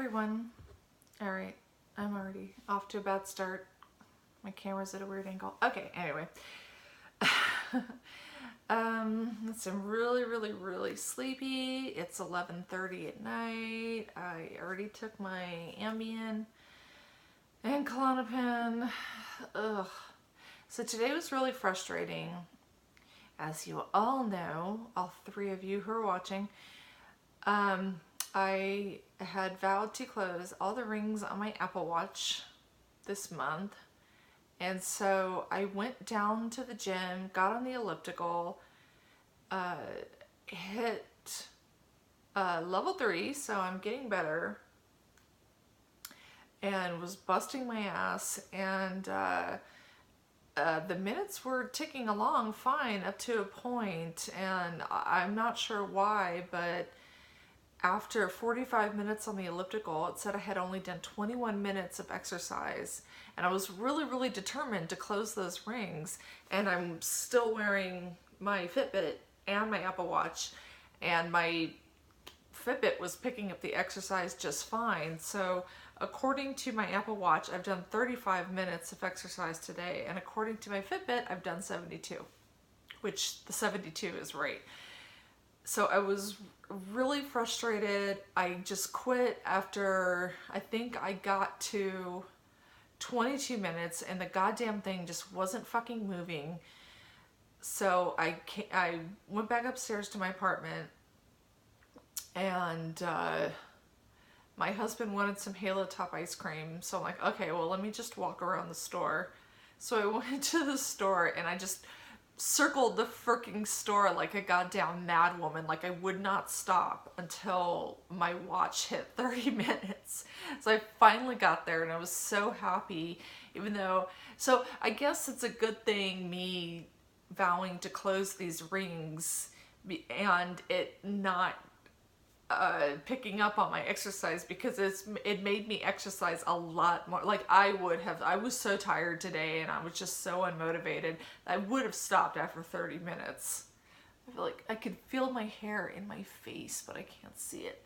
everyone. All right, I'm already off to a bad start. My camera's at a weird angle. Okay, anyway. I'm really sleepy. It's 11:30 at night. I already took my Ambien and Klonopin. Ugh. So today was really frustrating. As you all know, all three of you who are watching, I had vowed to close all the rings on my Apple Watch this month. And so I went down to the gym, got on the elliptical, hit level 3, so I'm getting better, and was busting my ass, and the minutes were ticking along fine up to a point, and I'm not sure why, but after 45 minutes on the elliptical, it said I had only done 21 minutes of exercise, and I was really determined to close those rings, and I'm still wearing my Fitbit and my Apple Watch, and my Fitbit was picking up the exercise just fine. So according to my Apple Watch, I've done 35 minutes of exercise today, and according to my Fitbit, I've done 72, which the 72 is right. So I was really frustrated. I just quit after, I think I got to 22 minutes and the goddamn thing just wasn't fucking moving. So I went back upstairs to my apartment, and my husband wanted some Halo Top ice cream. So I'm like, okay, well, let me just walk around the store. So I went to the store and I just circled the freaking store like a goddamn mad woman. Like I would not stop until my watch hit 30 minutes. So I finally got there and I was so happy, even though, so I guess it's a good thing me vowing to close these rings and it not picking up on my exercise, because it made me exercise a lot more. Like I was so tired today and I was just so unmotivated. I would have stopped after 30 minutes. I feel like I could feel my hair in my face, but I can't see it.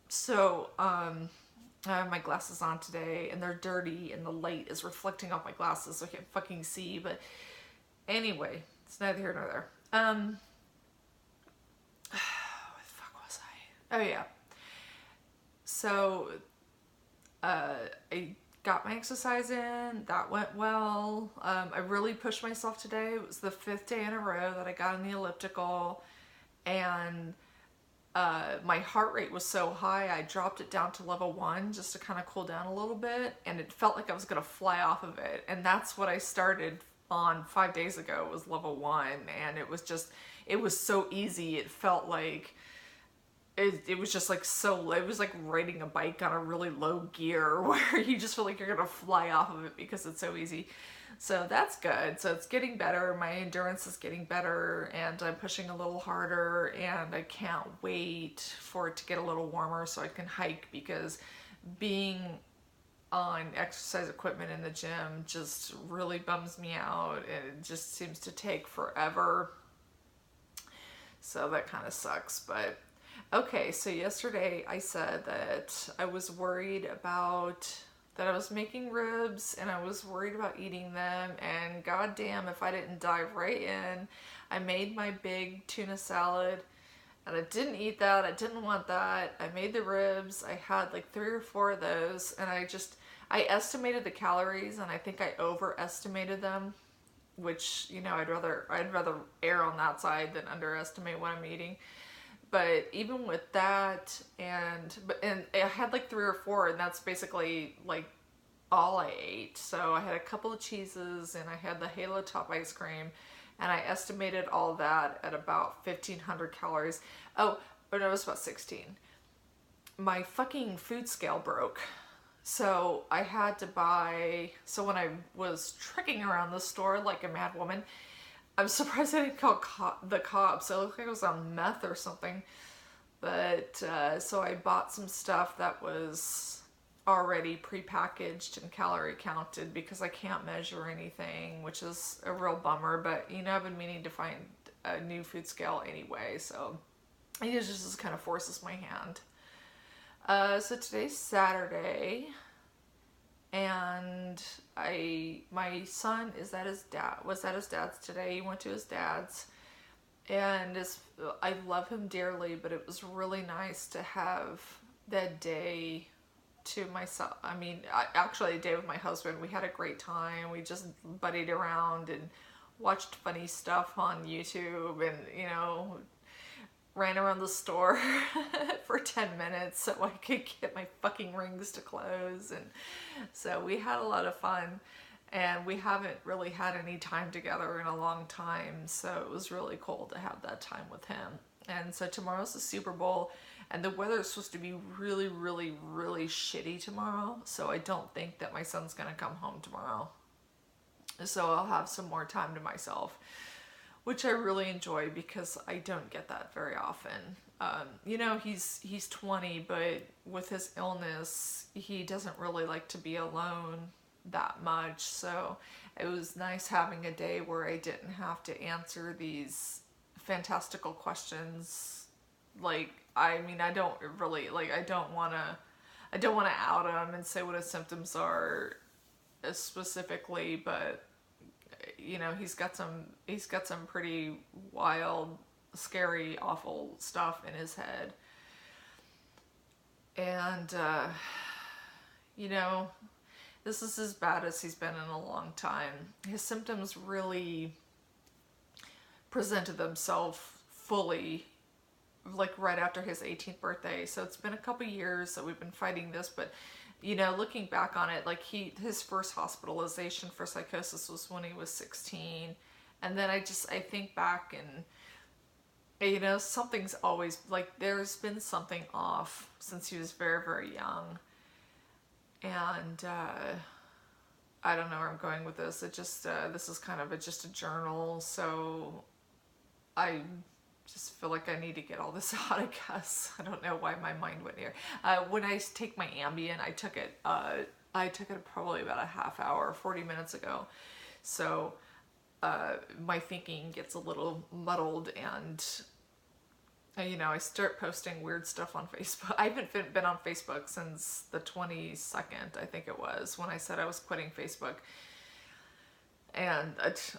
So I have my glasses on today and they're dirty and the light is reflecting off my glasses so I can't fucking see. But anyway, it's neither here nor there. Oh yeah. So I got my exercise in. That went well. I really pushed myself today. It was the 5th day in a row that I got on the elliptical, and my heart rate was so high I dropped it down to level 1 just to kind of cool down a little bit, and it felt like I was gonna fly off of it. And that's what I started on 5 days ago, was level 1, and it was so easy. It felt like it was just like it was like riding a bike on a really low gear where you just feel like you're gonna fly off of it because it's so easy. So that's good. So it's getting better. My endurance is getting better and I'm pushing a little harder, and I can't wait for it to get a little warmer so I can hike, because being on exercise equipment in the gym just really bums me out, and it just seems to take forever. So that kind of sucks, but okay, so yesterday I said that I was worried about that I was making ribs and I was worried about eating them, and goddamn if I didn't dive right in. I made my big tuna salad and I didn't eat that. I didn't want that. I made the ribs. I had like 3 or 4 of those, and I estimated the calories and I think I overestimated them, which, you know, I'd rather err on that side than underestimate what I'm eating. But even with that, and I had like 3 or 4, and that's basically like all I ate. So I had a couple of cheeses and I had the Halo Top ice cream, and I estimated all that at about 1,500 calories. Oh, but it was about 16. My fucking food scale broke. So I had to buy, so when I was trekking around the store like a mad woman, I'm surprised I didn't call the cops. It looked like I was on meth or something. But so I bought some stuff that was already prepackaged and calorie counted, because I can't measure anything, which is a real bummer. But you know, I've been meaning to find a new food scale anyway, so it just kind of forces my hand. So today's Saturday, and my son was at his dad's today. He went to his dad's, and I love him dearly, but it was really nice to have that day to myself. I mean, actually, a day with my husband. We had a great time. We just buddied around and watched funny stuff on YouTube, and ran around the store for 10 minutes so I could get my fucking rings to close. And so we had a lot of fun, and we haven't really had any time together in a long time. So it was really cool to have that time with him. And so tomorrow's the Super Bowl, and the weather is supposed to be really, really, really shitty tomorrow. So I don't think that my son's gonna come home tomorrow. So I'll have some more time to myself, which I really enjoy because I don't get that very often. He's 20, but with his illness, he doesn't really like to be alone that much. So it was nice having a day where I didn't have to answer these fantastical questions. Like, I mean, I don't really, like, I don't want to out him and say what his symptoms are specifically, but he's got some pretty wild, scary, awful stuff in his head. And this is as bad as he's been in a long time. His symptoms really presented themselves fully like right after his 18th birthday. So it's been a couple years that we've been fighting this, but looking back on it, like his first hospitalization for psychosis was when he was 16. And then I think back, and something's always, like, there's been something off since he was very, very young. And I don't know where I'm going with this. It just, this is kind of just a journal. So I just feel like I need to get all this out, I guess. I don't know why my mind went here. When I take my Ambien, I took it probably about a half hour, 40 minutes ago. So my thinking gets a little muddled, and I start posting weird stuff on Facebook. I haven't been on Facebook since the 22nd, I think it was, when I said I was quitting Facebook. And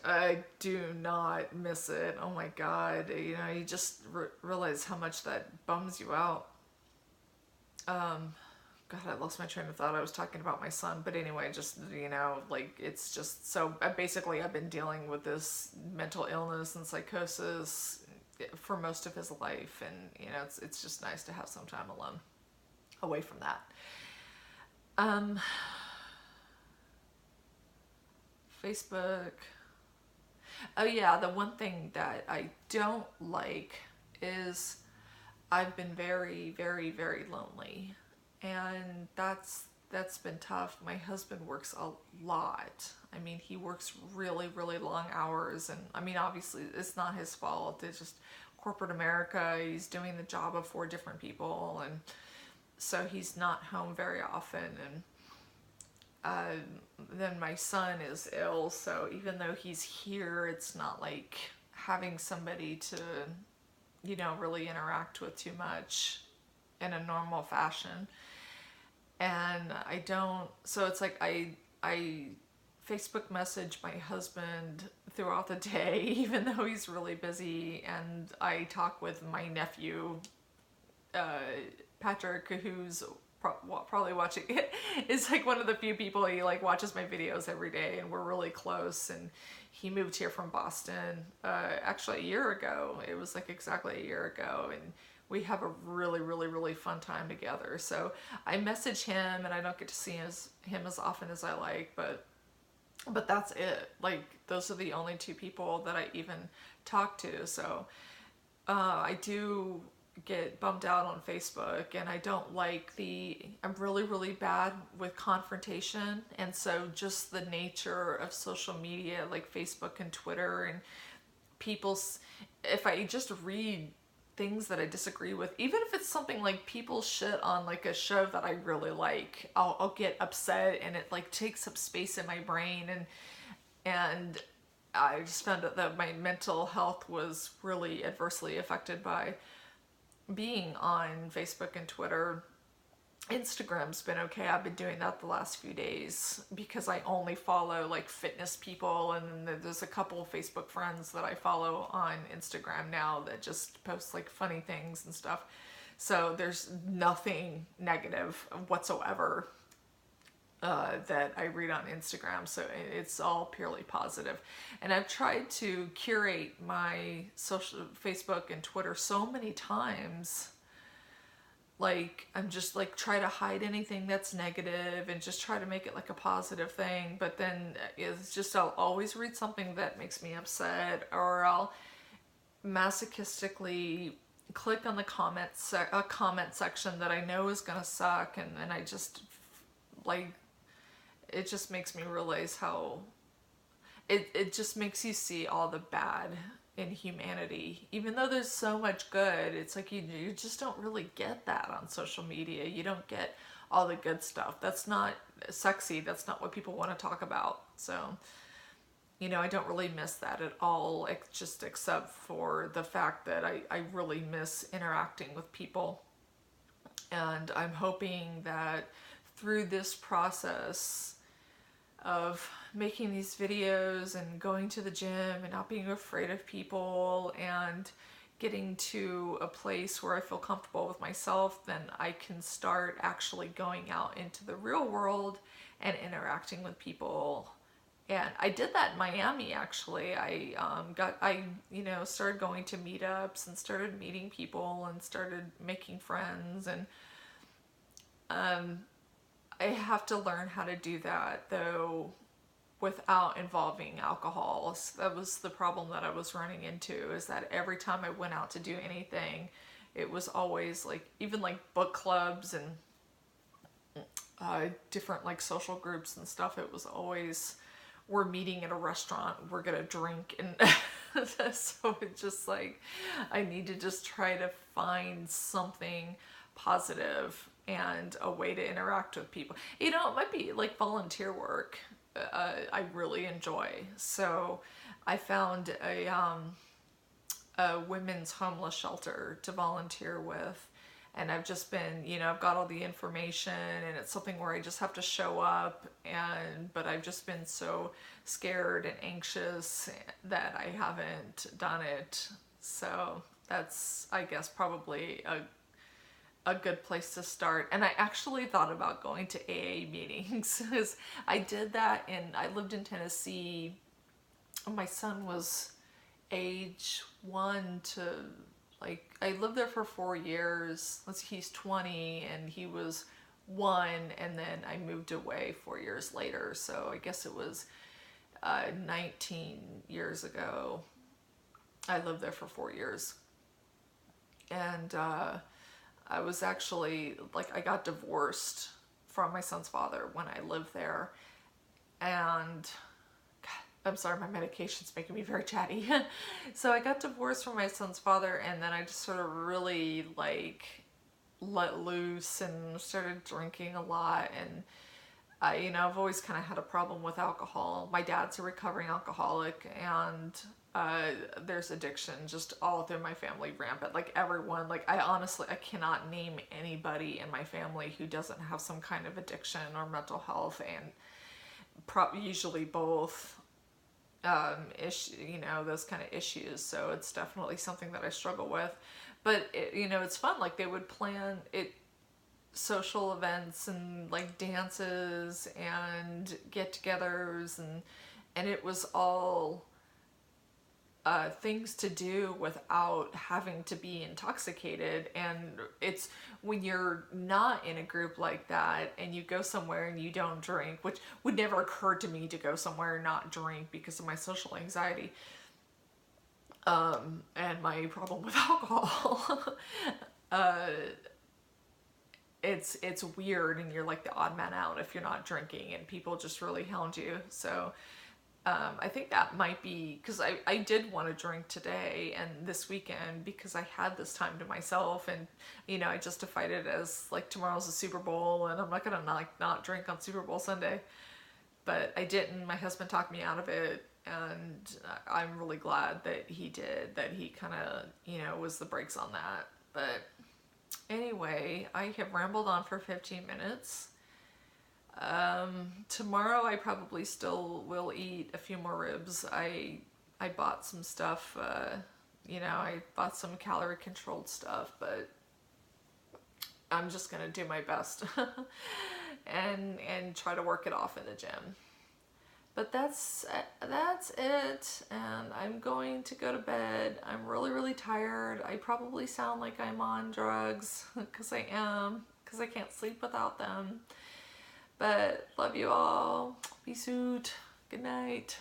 I do not miss it. Oh my God. You just realize how much that bums you out. God, I lost my train of thought. I was talking about my son. But anyway, just, like, it's just, so basically I've been dealing with this mental illness and psychosis for most of his life. And, it's just nice to have some time alone away from that. Facebook. Oh yeah, the one thing that I don't like is I've been very, very, very lonely, and that's been tough. My husband works a lot. I mean, he works really, really long hours, and I mean, obviously it's not his fault. It's just corporate America. He's doing the job of 4 different people, and so he's not home very often. And then my son is ill, so even though he's here, it's not like having somebody to, really interact with too much in a normal fashion. And so it's like I Facebook message my husband throughout the day, even though he's really busy, and I talk with my nephew, Patrick, who's probably watching it. Is like one of the few people, he like watches my videos every day, and we're really close. And he moved here from Boston actually a year ago. It was like exactly a year ago, and we have a really, really, really fun time together. So I message him, and I don't get to see him as often as I like, but that's it. Like, those are the only 2 people that I even talk to. So I do get bummed out on Facebook, and I don't like I'm really, really bad with confrontation. And so just the nature of social media, like Facebook and Twitter, and if I just read things that I disagree with, even if it's something like people shit on like a show that I really like, I'll get upset, and it like takes up space in my brain, and I just found out that my mental health was really adversely affected by being on Facebook and Twitter. Instagram's been okay. I've been doing that the last few days because I only follow like fitness people, and then there's a couple of Facebook friends that I follow on Instagram now that just post like funny things and stuff. So there's nothing negative whatsoever that I read on Instagram. So it's all purely positive. And I've tried to curate my social Facebook and Twitter so many times. Like, I'm just like try to hide anything that's negative and just try to make it like a positive thing. But then it's just, I'll always read something that makes me upset, or I'll masochistically click on the comment section that I know is gonna suck, and then I just like, it just makes me realize how it just makes you see all the bad in humanity. Even though there's so much good, it's like you just don't really get that on social media. You don't get all the good stuff. That's not sexy. That's not what people want to talk about. So, you know, I don't really miss that at all, just except for the fact that I really miss interacting with people. And I'm hoping that through this process of making these videos and going to the gym and not being afraid of people and getting to a place where I feel comfortable with myself, then I can start actually going out into the real world and interacting with people. And I did that in Miami, actually. I started going to meetups and started meeting people and started making friends. And I have to learn how to do that, though, without involving alcohol. So that was the problem that I was running into, is that every time I went out to do anything, it was always like, even like book clubs and different like social groups and stuff, it was always, we're meeting at a restaurant, we're gonna drink. And so it's just like, I need to just try to find something positive and a way to interact with people. You know, it might be like volunteer work. I really enjoy. So I found a women's homeless shelter to volunteer with. And I've just been, you know, I've got all the information, and it's something where I just have to show up, but I've just been so scared and anxious that I haven't done it. So that's, I guess, probably a good place to start. And I actually thought about going to AA meetings, because I did that, and I lived in Tennessee. My son was age 1 to, like, I lived there for 4 years. He's 20 and he was 1, and then I moved away 4 years later. So I guess it was 19 years ago. I lived there for 4 years. And I was actually, like, I got divorced from my son's father when I lived there. And I'm sorry, my medication's making me very chatty. So I got divorced from my son's father, and then I just sort of really like let loose and started drinking a lot. And I've always kind of had a problem with alcohol. My dad's a recovering alcoholic, and there's addiction just all through my family, rampant. Like, everyone, like, I cannot name anybody in my family who doesn't have some kind of addiction or mental health, and usually both. Those kind of issues. So it's definitely something that I struggle with. But it's fun. Like, they would plan social events and like dances and get-togethers, and it was all things to do without having to be intoxicated. And it's when you're not in a group like that and you go somewhere and you don't drink, which would never occur to me to go somewhere and not drink because of my social anxiety and my problem with alcohol. It's weird, and you're like the odd man out if you're not drinking, and people just really hound you. So I think that might be because I did want to drink today and this weekend because I had this time to myself, and I justified it as like tomorrow's the Super Bowl and I'm not gonna not drink on Super Bowl Sunday. But I didn't. My husband talked me out of it, and I'm really glad that he did. That he kind of was the brakes on that. But Anyway, I have rambled on for 15 minutes. Tomorrow I probably still will eat a few more ribs. I bought some stuff, I bought some calorie controlled stuff, but I'm just gonna do my best and try to work it off in the gym. But that's it, and I'm going to go to bed. I'm really tired. I probably sound like I'm on drugs because I am, because I can't sleep without them. But love you all. Be soot. Good night.